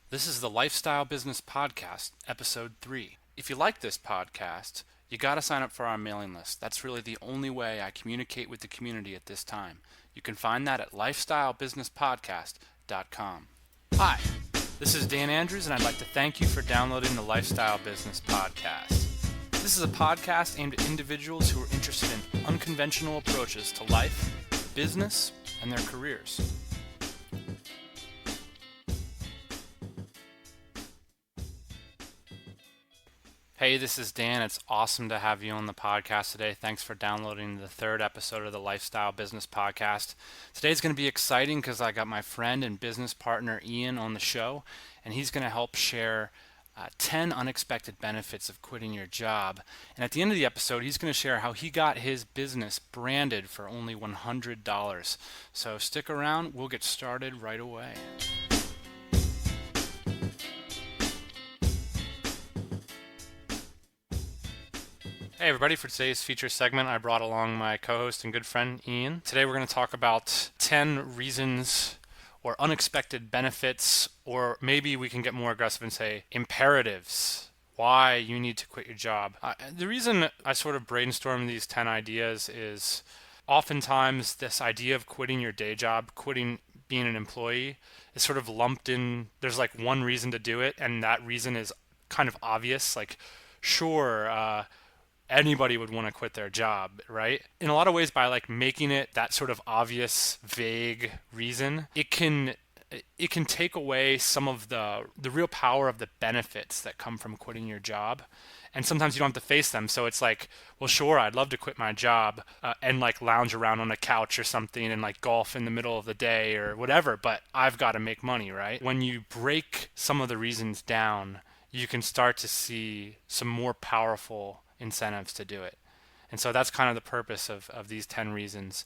This is the Lifestyle Business Podcast, Episode 3. If you like this podcast, you got to sign up for our mailing list. That's really the only way I communicate with the community at this time. You can find that at lifestylebusinesspodcast.com. Hi, this is Dan Andrews, and I'd like to thank you for downloading the Lifestyle Business Podcast. This is a podcast aimed at individuals who are interested in unconventional approaches to life, business, and their careers. Hey, this is Dan. It's awesome to have you on the podcast today. Thanks for downloading the third episode of the Lifestyle Business Podcast. Today's going to be exciting because I got my friend and business partner Ian on the show, and he's going to help share 10 unexpected benefits of quitting your job. And at the end of the episode, he's going to share how he got his business branded for only $100. So stick around. We'll get started right away. Hey everybody, for today's feature segment, I brought along my co-host and good friend Ian. Today we're going to talk about 10 reasons or unexpected benefits, or maybe we can get more aggressive and say imperatives, why you need to quit your job. The reason I sort of brainstorm these 10 ideas is oftentimes this idea of quitting your day job, quitting being an employee, is sort of lumped in. There's like one reason to do it, and that reason is kind of obvious. Like, sure, anybody would want to quit their job, right? In a lot of ways, by like making it that sort of obvious, vague reason, it can take away some of the real power of the benefits that come from quitting your job. And sometimes you don't have to face them. So it's like, well, sure, I'd love to quit my job and like lounge around on a couch or something and like golf in the middle of the day or whatever, but I've got to make money, right? When you break some of the reasons down, you can start to see some more powerful incentives to do it. And so that's kind of the purpose of these 10 reasons.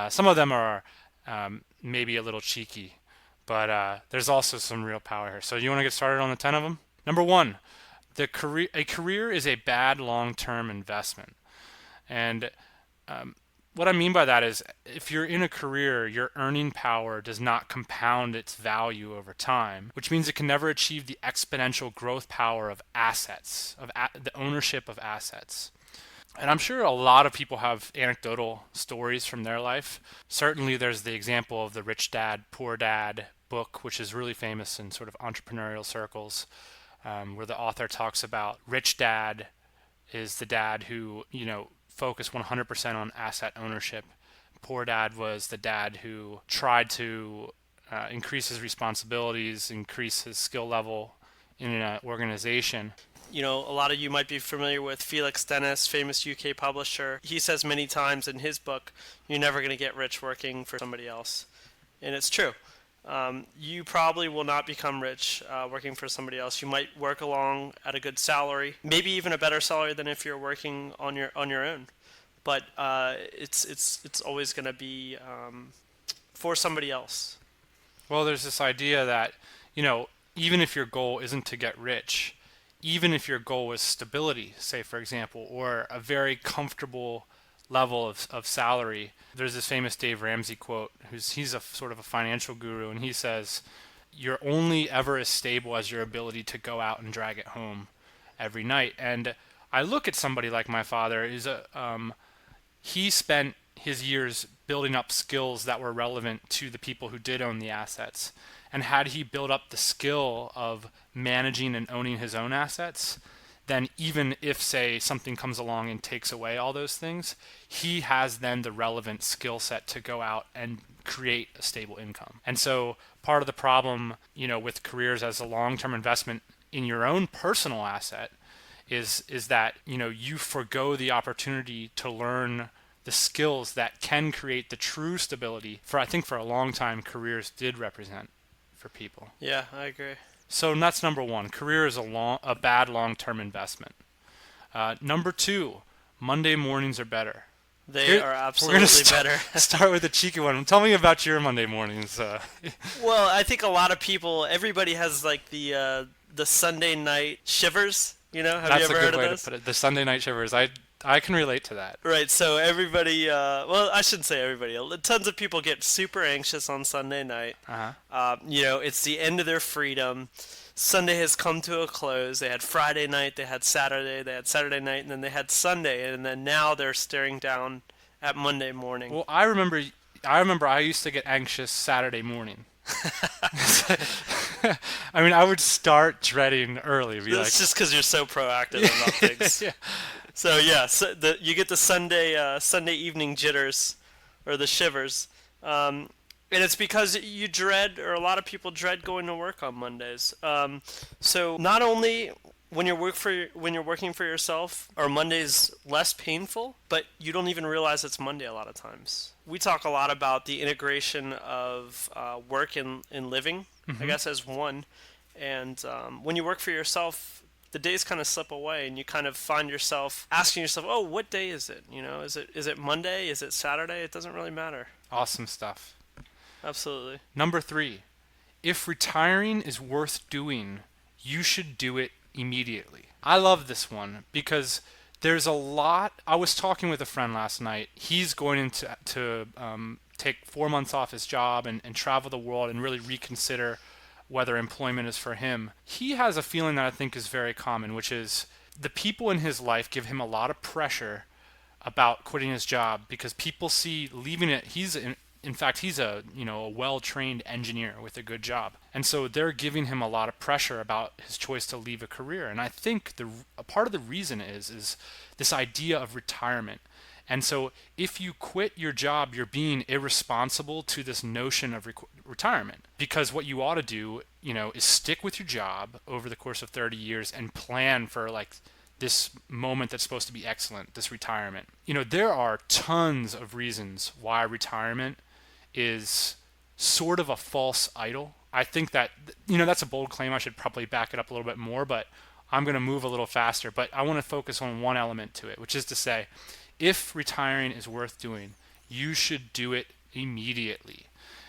Some of them are maybe a little cheeky, but there's also some real power here. So you want to get started on the 10 of them? Number one, a career is a bad long-term investment. And what I mean by that is if you're in a career, your earning power does not compound its value over time, which means it can never achieve the exponential growth power of assets, the ownership of assets. And I'm sure a lot of people have anecdotal stories from their life. Certainly there's the example of the Rich Dad, Poor Dad book, which is really famous in sort of entrepreneurial circles, where the author talks about rich dad is the dad who, focused 100% on asset ownership. Poor dad was the dad who tried to increase his responsibilities, increase his skill level in an organization. A lot of you might be familiar with Felix Dennis, famous UK publisher. He says many times in his book, you're never going to get rich working for somebody else. And it's true. You probably will not become rich working for somebody else. You might work along at a good salary, maybe even a better salary than if you're working on your own. But it's always going to be for somebody else. Well, there's this idea that, even if your goal isn't to get rich, even if your goal is stability, say for example, or a very comfortable level of salary. There's this famous Dave Ramsey quote, he's a sort of a financial guru, and he says, you're only ever as stable as your ability to go out and drag it home every night. And I look at somebody like my father, he spent his years building up skills that were relevant to the people who did own the assets. And had he built up the skill of managing and owning his own assets, then even if, say, something comes along and takes away all those things, he has then the relevant skill set to go out and create a stable income. And so part of the problem, with careers as a long-term investment in your own personal asset is that, you forgo the opportunity to learn the skills that can create the true stability I think for a long time careers did represent for people. Yeah, I agree. So that's number one. Career is a bad long-term investment. Number two, Monday mornings are better. They are absolutely better. Start with the cheeky one. Tell me about your Monday mornings. Well, I think a lot of people, everybody has like the Sunday night shivers. Have That's you ever a heard good of way those? to put it. The Sunday night shivers. I can relate to that. Right, so everybody, well, I shouldn't say everybody. Tons of people get super anxious on Sunday night. Uh-huh. It's the end of their freedom. Sunday has come to a close. They had Friday night, they had Saturday night, and then they had Sunday, and then now they're staring down at Monday morning. Well, I remember I used to get anxious Saturday morning. I mean, I would start dreading early. Be like, That's just because you're so proactive about things. yeah. So yeah, you get the Sunday evening jitters, or the shivers, and it's because you dread, or a lot of people dread going to work on Mondays. So not only when you're working for yourself, are Mondays less painful, but you don't even realize it's Monday a lot of times. We talk a lot about the integration of work and living, I guess, as one. And when you work for yourself, the days kind of slip away, and you kind of find yourself asking yourself, "Oh, what day is it? Is it Monday? Is it Saturday? It doesn't really matter." Awesome stuff. Absolutely. Number 3, if retiring is worth doing, you should do it immediately. I love this one because there's a lot. I was talking with a friend last night. He's going into take 4 months off his job and travel the world and really reconsider whether employment is for him. He has a feeling that I think is very common, which is the people in his life give him a lot of pressure about quitting his job because people see leaving it. In fact, he's a well-trained engineer with a good job, and so they're giving him a lot of pressure about his choice to leave a career. And I think a part of the reason is this idea of retirement. And so if you quit your job, you're being irresponsible to this notion of retirement, because what you ought to do, is stick with your job over the course of 30 years and plan for like this moment that's supposed to be excellent, this retirement. There are tons of reasons why retirement is sort of a false idol. I think that, that's a bold claim. I should probably back it up a little bit more, but I'm going to move a little faster. But I want to focus on one element to it, which is to say, if retiring is worth doing, you should do it immediately.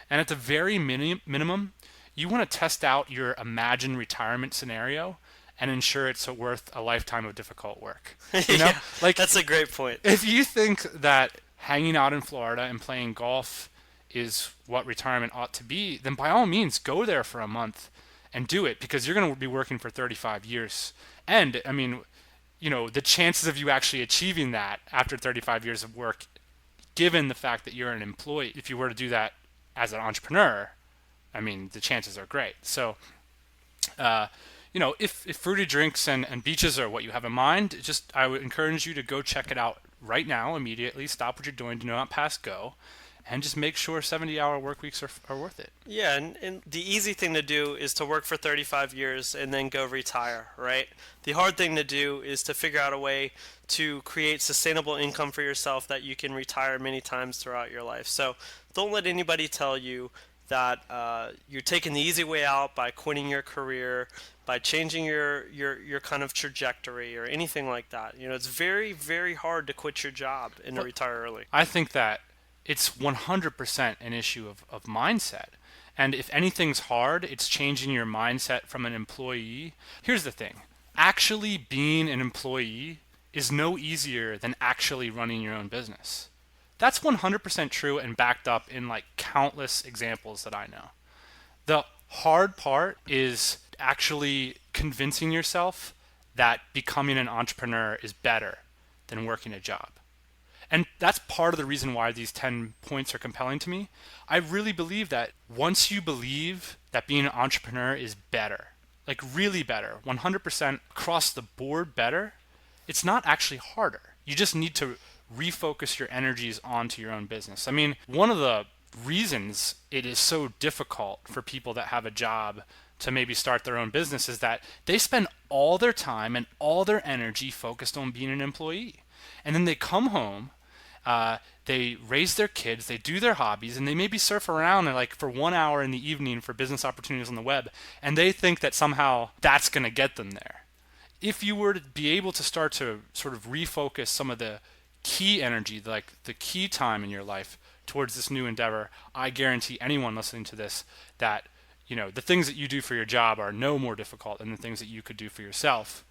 And at the very minimum, you want to test out your imagined retirement scenario and ensure it's worth a lifetime of difficult work. Yeah, that's a great point. If you think that hanging out in Florida and playing golf is what retirement ought to be, then by all means go there for a month and do it, because you're going to be working for 35 years. And I mean, the chances of you actually achieving that after 35 years of work, given the fact that you're an employee, if you were to do that as an entrepreneur, I mean, the chances are great. So, if fruity drinks and beaches are what you have in mind, I would encourage you to go check it out right now, immediately. Stop what you're doing, do not pass go, and just make sure 70-hour work weeks are worth it. Yeah, and the easy thing to do is to work for 35 years and then go retire, right? The hard thing to do is to figure out a way to create sustainable income for yourself that you can retire many times throughout your life. So don't let anybody tell you that you're taking the easy way out by quitting your career, by changing your kind of trajectory or anything like that. It's very, very hard to quit your job and to retire early. I think that it's 100% an issue of mindset. And if anything's hard, it's changing your mindset from an employee. Here's the thing. Actually being an employee is no easier than actually running your own business. That's 100% true and backed up in like countless examples that I know. The hard part is actually convincing yourself that becoming an entrepreneur is better than working a job. And that's part of the reason why these 10 points are compelling to me. I really believe that once you believe that being an entrepreneur is better, like really better, 100% across the board better, it's not actually harder. You just need to refocus your energies onto your own business. I mean, one of the reasons it is so difficult for people that have a job to maybe start their own business is that they spend all their time and all their energy focused on being an employee. And then they come home, they raise their kids, they do their hobbies, and they maybe surf around like for 1 hour in the evening for business opportunities on the web, and they think that somehow that's going to get them there. If you were to be able to start to sort of refocus some of the key energy, like the key time in your life towards this new endeavor, I guarantee anyone listening to this that the things that you do for your job are no more difficult than the things that you could do for yourself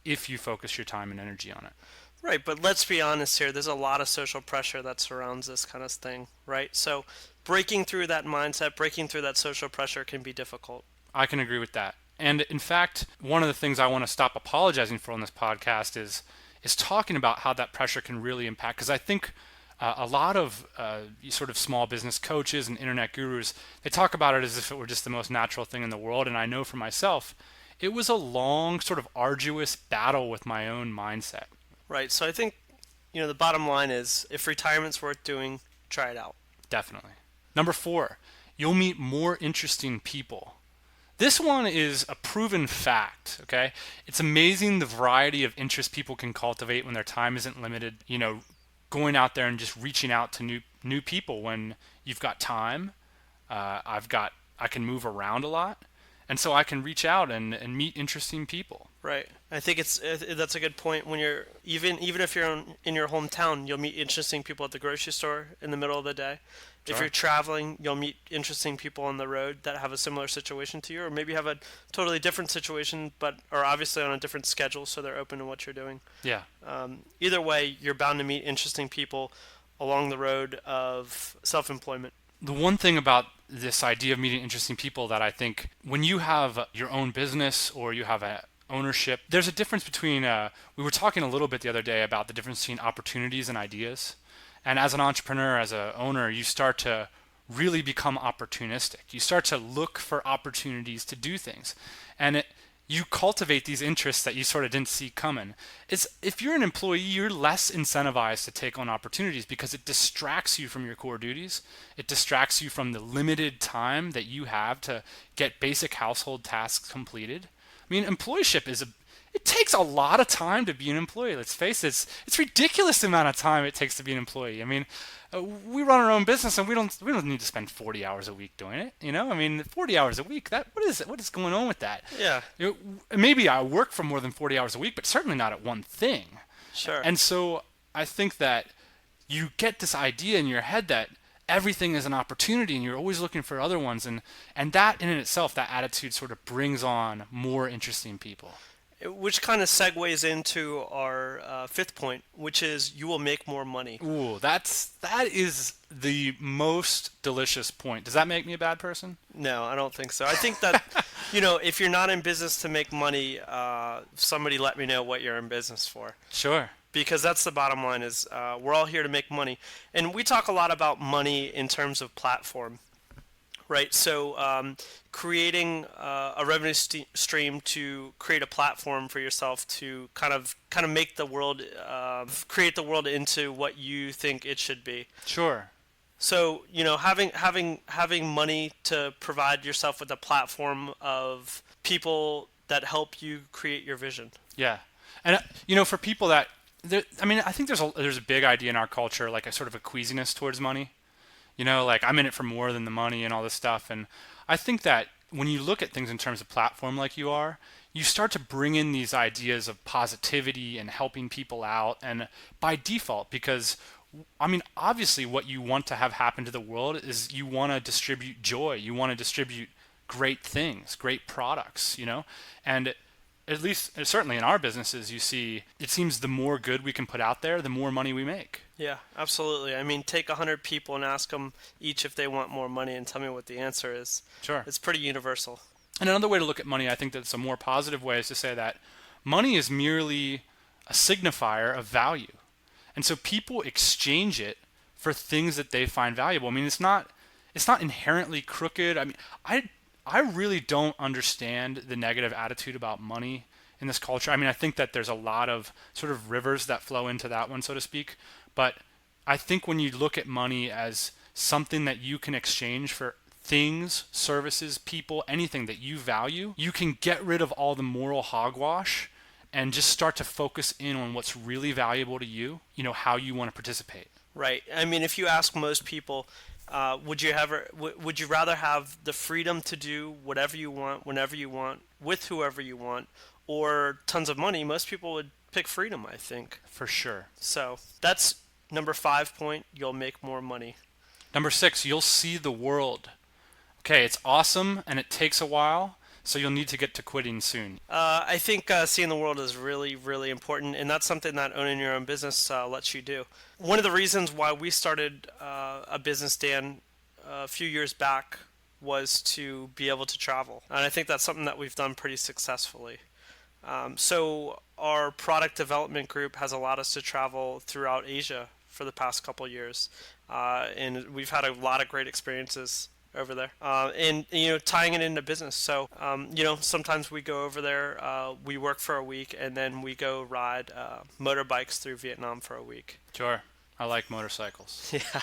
if you focus your time and energy on it. Right, but let's be honest here. There's a lot of social pressure that surrounds this kind of thing, right? So breaking through that mindset, breaking through that social pressure can be difficult. I can agree with that. And in fact, one of the things I want to stop apologizing for on this podcast is talking about how that pressure can really impact. Because I think a lot of sort of small business coaches and internet gurus, they talk about it as if it were just the most natural thing in the world. And I know for myself, it was a long, sort of arduous battle with my own mindset. Right. So I think, the bottom line is if retirement's worth doing, try it out. Definitely. Number 4, you'll meet more interesting people. This one is a proven fact, okay? It's amazing the variety of interests people can cultivate when their time isn't limited. Going out there and just reaching out to new people when you've got time. I can move around a lot, and so I can reach out and meet interesting people. Right. I think that's a good point. When you're even if you're in your hometown, you'll meet interesting people at the grocery store in the middle of the day. Sure. If you're traveling, you'll meet interesting people on the road that have a similar situation to you, or maybe have a totally different situation, but are obviously on a different schedule, so they're open to what you're doing. Yeah. Either way, you're bound to meet interesting people along the road of self-employment. The one thing about this idea of meeting interesting people that I think when you have your own business or you have a ownership, there's a difference between, we were talking a little bit the other day about the difference between opportunities and ideas. And as an entrepreneur, as an owner, you start to really become opportunistic. You start to look for opportunities to do things. And you cultivate these interests that you sort of didn't see coming. If you're an employee, you're less incentivized to take on opportunities because it distracts you from your core duties. It distracts you from the limited time that you have to get basic household tasks completed. I mean, employeship it takes a lot of time to be an employee. Let's face it, it's ridiculous amount of time it takes to be an employee. I mean, we run our own business and we don't need to spend 40 hours a week doing it. I mean, 40 hours a week. What is going on with that? Yeah. Maybe I work for more than 40 hours a week, but certainly not at one thing. Sure. And so I think that you get this idea in your head that everything is an opportunity and you're always looking for other ones, and that in itself, that attitude sort of brings on more interesting people. Which kind of segues into our 5th point, which is you will make more money. Ooh, that is the most delicious point. Does that make me a bad person? No, I don't think so. I think that, if you're not in business to make money, somebody let me know what you're in business for. Sure. Because that's the bottom line is we're all here to make money. And we talk a lot about money in terms of platform. Right, so creating a revenue stream to create a platform for yourself to kind of make the world, create the world into what you think it should be. Sure. So having money to provide yourself with a platform of people that help you create your vision. Yeah, and for people that, I think there's a big idea in our culture, like a sort of a queasiness towards money. Like I'm in it for more than the money and all this stuff. And I think that when you look at things in terms of platform like you are, you start to bring in these ideas of positivity and helping people out. And by default, because, obviously what you want to have happen to the world is you want to distribute joy. You want to distribute great things, great products, and at least certainly in our businesses, you see, it seems the more good we can put out there, the more money we make. Yeah, absolutely. Take 100 people and ask them each if they want more money and tell me what the answer is. Sure. It's pretty universal. And another way to look at money, I think that's a more positive way, is to say that money is merely a signifier of value. And so people exchange it for things that they find valuable. It's not inherently crooked. I really don't understand the negative attitude about money in this culture. I think that there's a lot of sort of rivers that flow into that one, so to speak. But I think when you look at money as something that you can exchange for things, services, people, anything that you value, you can get rid of all the moral hogwash and just start to focus in on what's really valuable to you, how you want to participate. Right. If you ask most people, would you rather have the freedom to do whatever you want, whenever you want, with whoever you want, or tons of money? Most people would pick freedom, I think. For sure. So that's number 5 point. You'll make more money. Number 6, you'll see the world. Okay, it's awesome and it takes a while, so you'll need to get to quitting soon. I think seeing the world is really, really important, and that's something that owning your own business lets you do. One of the reasons why we started a business, Dan, a few years back, was to be able to travel. And I think that's something that we've done pretty successfully. So our product development group has allowed us to travel throughout Asia for the past couple of years, and we've had a lot of great experiences over there. And tying it into business. So sometimes we go over there, we work for a week, and then we go ride motorbikes through Vietnam for a week. Sure. I like motorcycles. Yeah.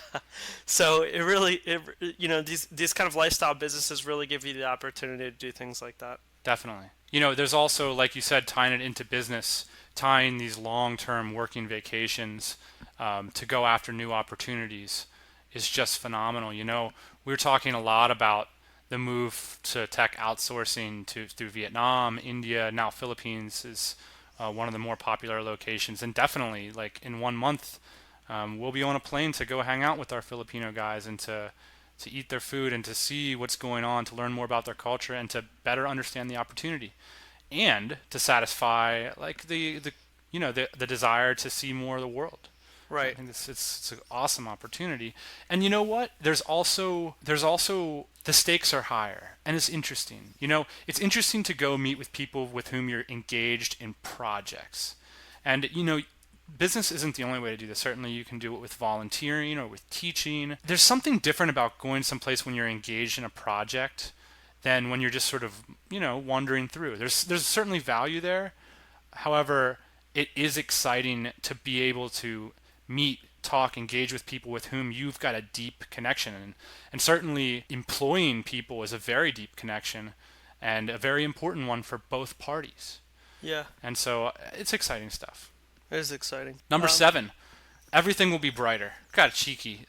So these kind of lifestyle businesses really give you the opportunity to do things like that. Definitely. There's also, like you said, tying it into business, tying these long-term working vacations to go after new opportunities is just phenomenal. We were talking a lot about the move to tech outsourcing through Vietnam, India, now Philippines is one of the more popular locations. And definitely, like in 1 month, we'll be on a plane to go hang out with our Filipino guys and to eat their food and to see what's going on, to learn more about their culture and to better understand the opportunity and to satisfy like the desire to see more of the world. I Right. think it's an awesome opportunity. And you know what? There's also the stakes are higher and it's interesting. It's interesting to go meet with people with whom you're engaged in projects. And business isn't the only way to do this. Certainly you can do it with volunteering or with teaching. There's something different about going someplace when you're engaged in a project than when you're just sort of, wandering through. There's certainly value there. However, it is exciting to be able to meet, talk, engage with people with whom you've got a deep connection. And certainly employing people is a very deep connection and a very important one for both parties. Yeah. And so it's exciting stuff. It is exciting. Number 7, everything will be brighter. Kind of cheeky.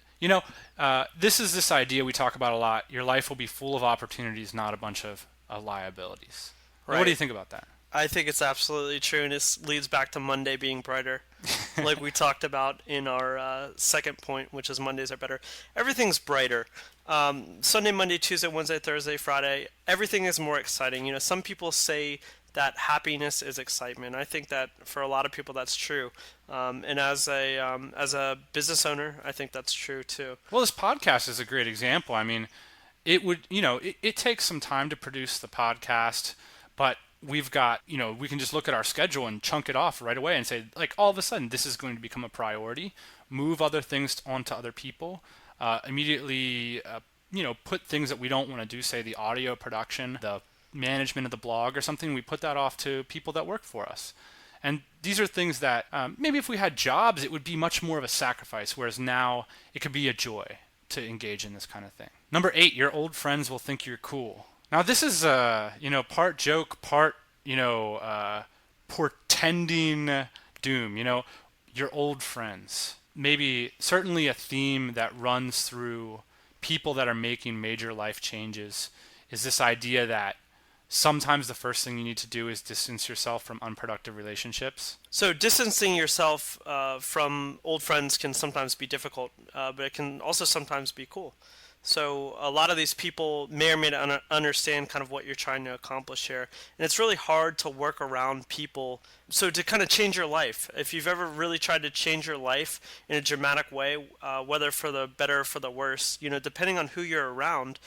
This is this idea we talk about a lot. Your life will be full of opportunities, not a bunch of liabilities. Right. What do you think about that? I think it's absolutely true, and this leads back to Monday being brighter, like we talked about in our second point, which is Mondays are better. Everything's brighter. Sunday, Monday, Tuesday, Wednesday, Thursday, Friday, everything is more exciting. Some people say that happiness is excitement. I think that for a lot of people that's true, and as a business owner, I think that's true too. Well, this podcast is a great example. I mean, it takes some time to produce the podcast, but we've got, we can just look at our schedule and chunk it off right away and say, like, all of a sudden this is going to become a priority, move other things onto other people, immediately, put things that we don't want to do, say the audio production, the management of the blog or something, we put that off to people that work for us. And these are things that maybe if we had jobs, it would be much more of a sacrifice, whereas now it could be a joy to engage in this kind of thing. Number 8, your old friends will think you're cool. Now this is part joke, part portending doom. Your old friends. Maybe certainly a theme that runs through people that are making major life changes is this idea that sometimes the first thing you need to do is distance yourself from unproductive relationships. So distancing yourself from old friends can sometimes be difficult, but it can also sometimes be cool. So a lot of these people may or may not understand kind of what you're trying to accomplish here. And it's really hard to work around people. So to kind of change your life, if you've ever really tried to change your life in a dramatic way, whether for the better or for the worse, depending on who you're around,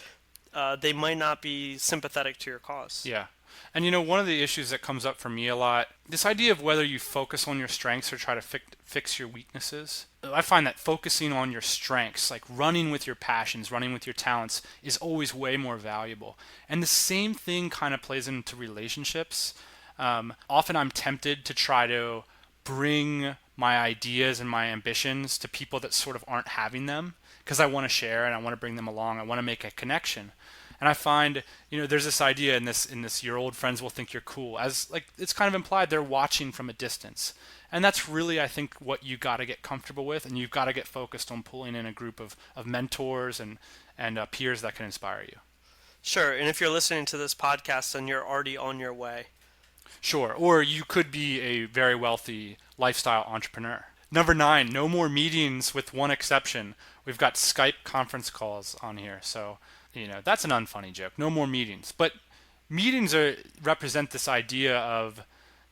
they might not be sympathetic to your cause. Yeah. And one of the issues that comes up for me a lot, this idea of whether you focus on your strengths or try to fix your weaknesses. I find that focusing on your strengths, like running with your passions, running with your talents, is always way more valuable. And the same thing kind of plays into relationships. Often I'm tempted to try to bring my ideas and my ambitions to people that sort of aren't having them because I want to share and I want to bring them along. I want to make a connection. And I find, there's this idea in this your old friends will think you're cool, as like it's kind of implied they're watching from a distance. And that's really, I think, what you got to get comfortable with, and you've got to get focused on pulling in a group of mentors and peers that can inspire you. Sure, and if you're listening to this podcast, then you're already on your way. Sure, or you could be a very wealthy lifestyle entrepreneur. Number 9, no more meetings with one exception. We've got Skype conference calls on here, so that's an unfunny joke. No more meetings. But meetings represent this idea of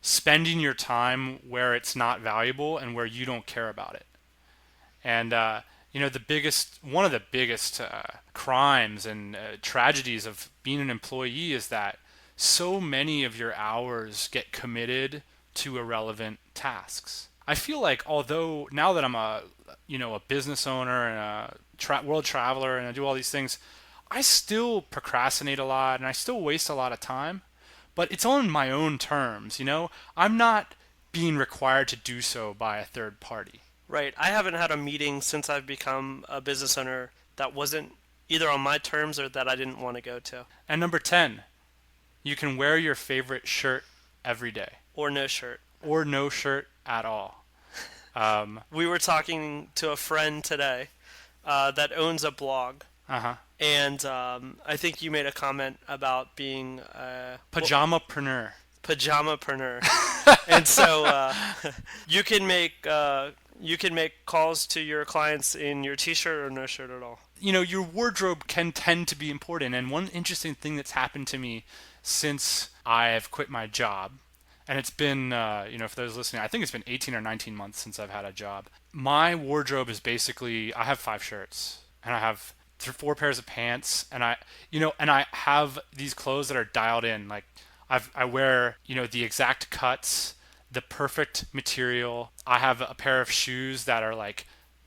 spending your time where it's not valuable and where you don't care about it. And, one of the biggest crimes and tragedies of being an employee is that so many of your hours get committed to irrelevant tasks. I feel like although now that I'm a business owner and a world traveler and I do all these things, I still procrastinate a lot and I still waste a lot of time, but it's on my own terms. I'm not being required to do so by a third party. Right. I haven't had a meeting since I've become a business owner that wasn't either on my terms or that I didn't want to go to. And number 10, you can wear your favorite shirt every day. Or no shirt. Or no shirt at all. We were talking to a friend today that owns a blog. Uh-huh. And I think you made a comment about being Pajamapreneur. Pajamapreneur. And so you can make calls to your clients in your t-shirt or no shirt at all. Your wardrobe can tend to be important. And one interesting thing that's happened to me since I have quit my job, and it's been, for those listening, I think it's been 18 or 19 months since I've had a job. My wardrobe is basically, I have 5 shirts and I have 4 pairs of pants, and I have these clothes that are dialed in. Like I wear, the exact cuts, the perfect material. I have a pair of shoes that are like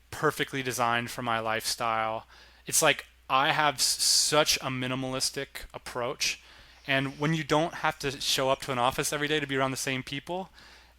perfectly designed for my lifestyle. It's like I have such a minimalistic approach. And when you don't have to show up to an office every day to be around the same people,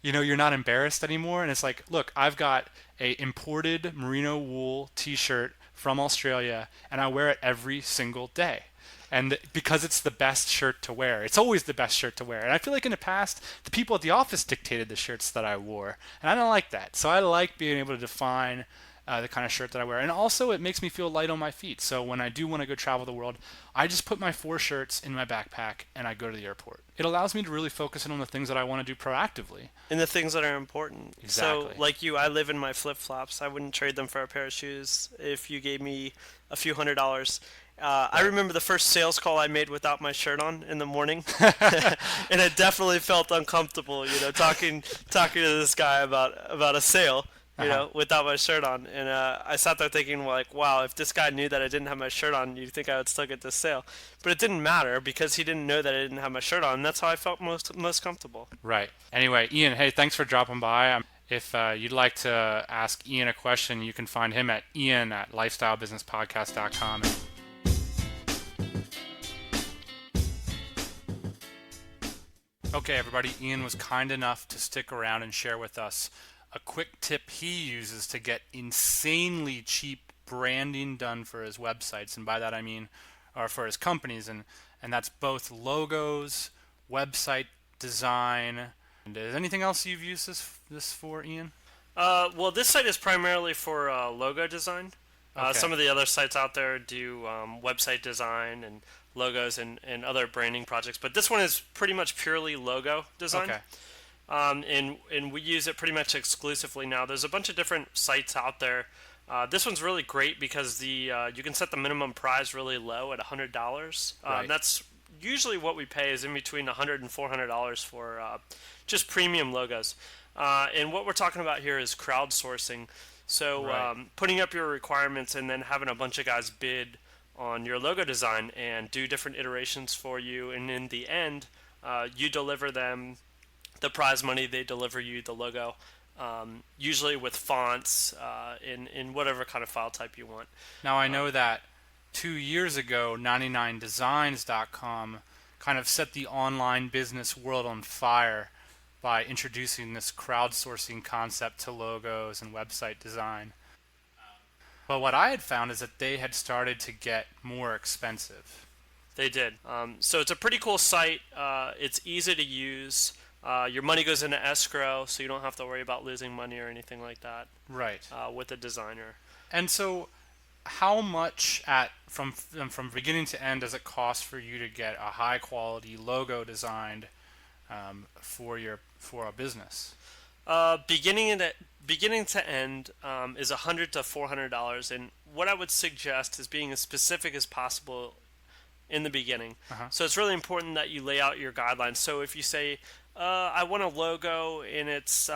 you're not embarrassed anymore. And it's like, look, I've got a imported merino wool t-shirt from Australia and I wear it every single day. And because it's the best shirt to wear, it's always the best shirt to wear. And I feel like in the past, the people at the office dictated the shirts that I wore. And I don't like that. So I like being able to define the kind of shirt that I wear. And also it makes me feel light on my feet. So when I do want to go travel the world, I just put my 4 shirts in my backpack and I go to the airport. It allows me to really focus in on the things that I want to do proactively. And the things that are important. Exactly. So like you, I live in my flip-flops. I wouldn't trade them for a pair of shoes if you gave me a few $100s. I remember the first sales call I made without my shirt on in the morning, and it definitely felt uncomfortable, talking to this guy about a sale, without my shirt on. And I sat there thinking, like, wow, if this guy knew that I didn't have my shirt on, you'd think I would still get this sale. But it didn't matter because he didn't know that I didn't have my shirt on, and that's how I felt most comfortable. Right. Anyway, Ian, hey, thanks for dropping by. If you'd like to ask Ian a question, you can find him at ian@lifestylebusinesspodcast.com. Okay, everybody, Ian was kind enough to stick around and share with us a quick tip he uses to get insanely cheap branding done for his websites. And by that I mean, or for his companies. And that's both logos, website design. And is anything else you've used this for, Ian? Well, this site is primarily for logo design. Okay. Some of the other sites out there do website design and logos and other branding projects, but this one is pretty much purely logo design. Okay. And we use it pretty much exclusively now. There's a bunch of different sites out there. This one's really great because you can set the minimum price really low at $100. Right. That's usually what we pay is in between $100 and $400 for just premium logos. And what we're talking about here is crowdsourcing. So Right. Putting up your requirements and then having a bunch of guys bid on your logo design and do different iterations for you, and in the end you deliver them the prize money, they deliver you the logo, usually with fonts in whatever kind of file type you want. Now I know that 2 years ago 99designs.com kind of set the online business world on fire by introducing this crowdsourcing concept to logos and website design. But what I had found is that they had started to get more expensive. They did. So it's a pretty cool site. It's easy to use. Your money goes into escrow, so you don't have to worry about losing money or anything like that. Right. With a designer. And so how much from beginning to end does it cost for you to get a high quality logo designed for a business? Beginning to end is $100 to $400, and what I would suggest is being as specific as possible in the beginning. Uh-huh. So it's really important that you lay out your guidelines. So if you say, I want a logo and it's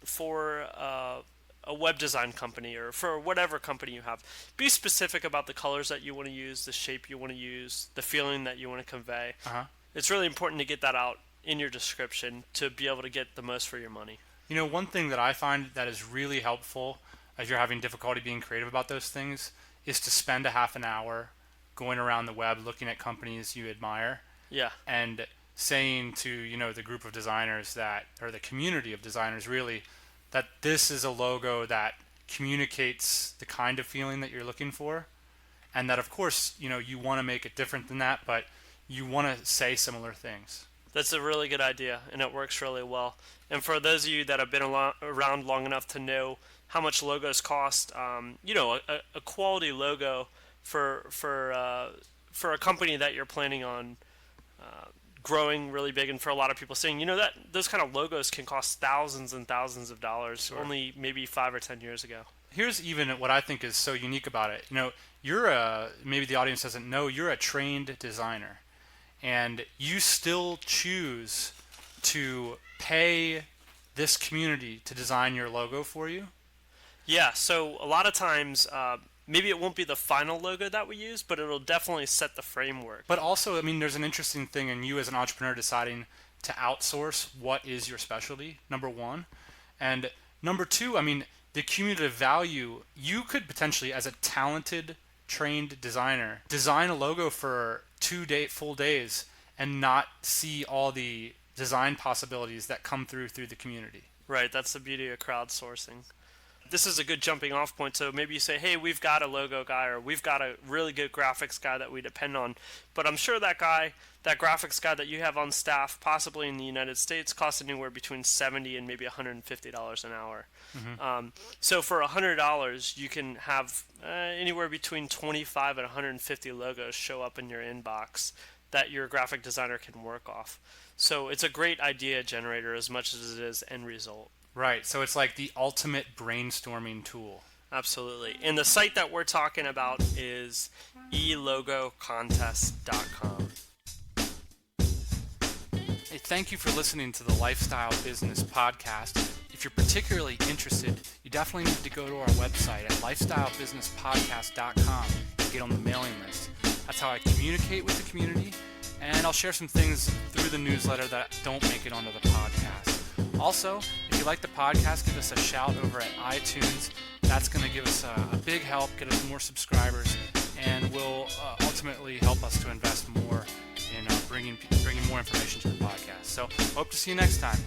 for a a web design company or for whatever company you have, be specific about the colors that you want to use, the shape you want to use, the feeling that you want to convey. It's really important to get that out in your description to be able to get the most for your money. One thing that I find that is really helpful if you're having difficulty being creative about those things is to spend a half an hour going around the web looking at companies you admire. Yeah. And saying to, the group of designers or the community of designers really, that this is a logo that communicates the kind of feeling that you're looking for. And that, of course, you want to make it different than that, but you want to say similar things. That's a really good idea, and it works really well. And for those of you that have been around long enough to know how much logos cost, a quality logo for a company that you're planning on growing really big, and for a lot of people saying, that those kind of logos can cost thousands and thousands of dollars. Sure. Only maybe 5 or 10 years ago. Here's even what I think is so unique about it. Maybe the audience doesn't know, you're a trained designer, and you still choose to pay this community to design your logo for you. Yeah, so a lot of times, maybe it won't be the final logo that we use, but it'll definitely set the framework. But also, there's an interesting thing in you as an entrepreneur deciding to outsource what is your specialty, number one. And number two, the cumulative value, you could potentially, as a talented, trained designer, design a logo for 2 full days and not see all the design possibilities that come through the community. Right, that's the beauty of crowdsourcing. This is a good jumping off point. So maybe you say, hey, we've got a logo guy, or we've got a really good graphics guy that we depend on. But I'm sure that graphics guy that you have on staff, possibly in the United States, costs anywhere between $70 and maybe $150 an hour. Mm-hmm. So for $100, you can have anywhere between 25 and 150 logos show up in your inbox that your graphic designer can work off. So it's a great idea generator as much as it is end result. Right, so it's like the ultimate brainstorming tool. Absolutely. And the site that we're talking about is elogocontest.com. Hey, thank you for listening to the Lifestyle Business Podcast. If you're particularly interested, you definitely need to go to our website at lifestylebusinesspodcast.com and get on the mailing list. That's how I communicate with the community, and I'll share some things through the newsletter that don't make it onto the podcast. Also, if you like the podcast, give us a shout over at iTunes. That's going to give us a big help, get us more subscribers, and will ultimately help us to invest more in bringing more information to the podcast. So, hope to see you next time.